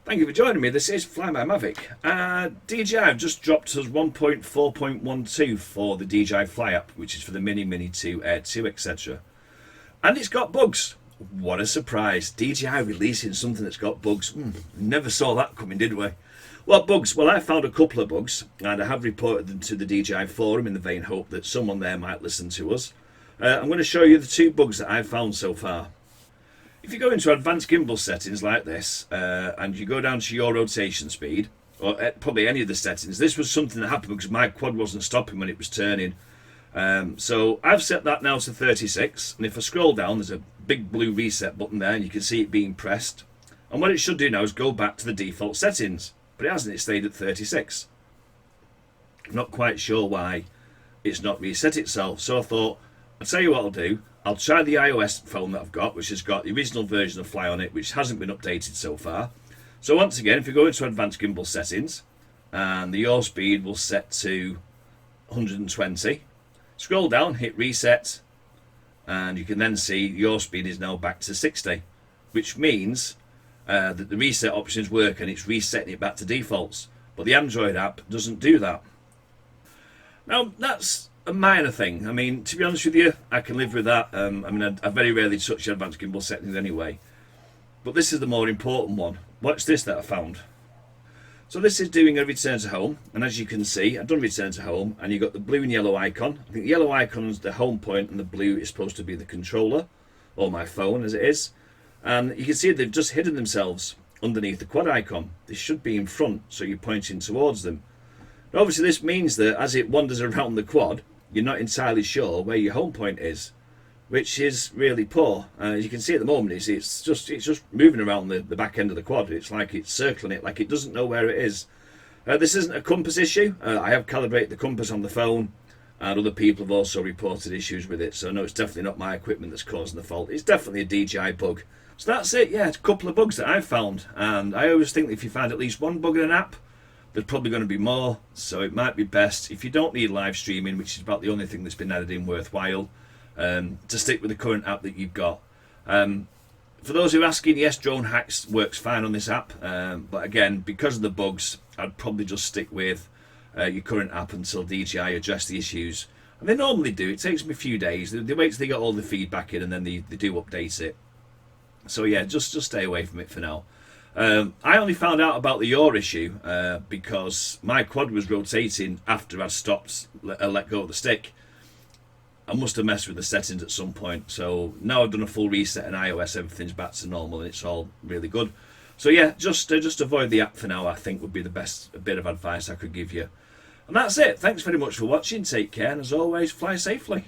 Thank you for joining me. This is Fly My Mavic. DJI have just dropped us 1.4.12 for the DJI Fly app, which is for the Mini 2, Air 2, etc. And it's got bugs. What a surprise. DJI releasing something that's got bugs. Never saw that coming, did we? What bugs? Well, I found a couple of bugs, and I have reported them to the DJI forum in the vain hope that someone there might listen to us. I'm going to show you the two bugs that I've found so far. If you go into advanced gimbal settings like this, and you go down to your rotation speed, or probably any of the settings, this was something that happened because my quad wasn't stopping when it was turning. So I've set that now to 36, and if I scroll down, there's a big blue reset button there, and you can see it being pressed. And what it should do now is go back to the default settings, but it hasn't. It stayed at 36. I'm not quite sure why it's not reset itself. So I thought, I'll tell you what I'll do. I'll try the iOS phone that I've got, which has got the original version of Fly on it, which hasn't been updated so far. So once again, if you go into advanced gimbal settings, and the yaw speed will set to 120, scroll down, hit reset, and you can then see your speed is now back to 60, which means that the reset options work and it's resetting it back to defaults. But the Android app doesn't do that. Now, that's a minor thing. I mean, to be honest with you, I can live with that. I very rarely touch the advanced gimbal settings anyway. But this is the more important one. Watch this that I found. So this is doing a return to home, and as you can see, I've done return to home, and you've got the blue and yellow icon. I think the yellow icon is the home point, and the blue is supposed to be the controller, or my phone as it is. And you can see they've just hidden themselves underneath the quad icon. They should be in front, so you're pointing towards them. Now, obviously this means that as it wanders around the quad, you're not entirely sure where your home point is, which is really poor. As you can see at the moment, it's just moving around the back end of the quad. It's like it's circling it, like it doesn't know where it is. This isn't a compass issue. I have calibrated the compass on the phone, and other people have also reported issues with it. So no, it's definitely not my equipment that's causing the fault. It's definitely a DJI bug. So that's it. Yeah, it's a couple of bugs that I've found, and I always think that if you find at least one bug in an app, there's probably going to be more, so it might be best, if you don't need live streaming, which is about the only thing that's been added in worthwhile, to stick with the current app that you've got. For those who are asking, yes, Drone Hacks works fine on this app, but again, because of the bugs, I'd probably just stick with your current app until DJI address the issues. And they normally do. It takes them a few days. They wait till they get all the feedback in, and then they do update it. So yeah, just stay away from it for now. I only found out about the yaw issue because my quad was rotating after I'd stopped, let go of the stick. I must have messed with the settings at some point. So now I've done a full reset in iOS, everything's back to normal and it's all really good. So yeah, just avoid the app for now, I think would be the best bit of advice I could give you. And that's it. Thanks very much for watching. Take care, and as always, fly safely.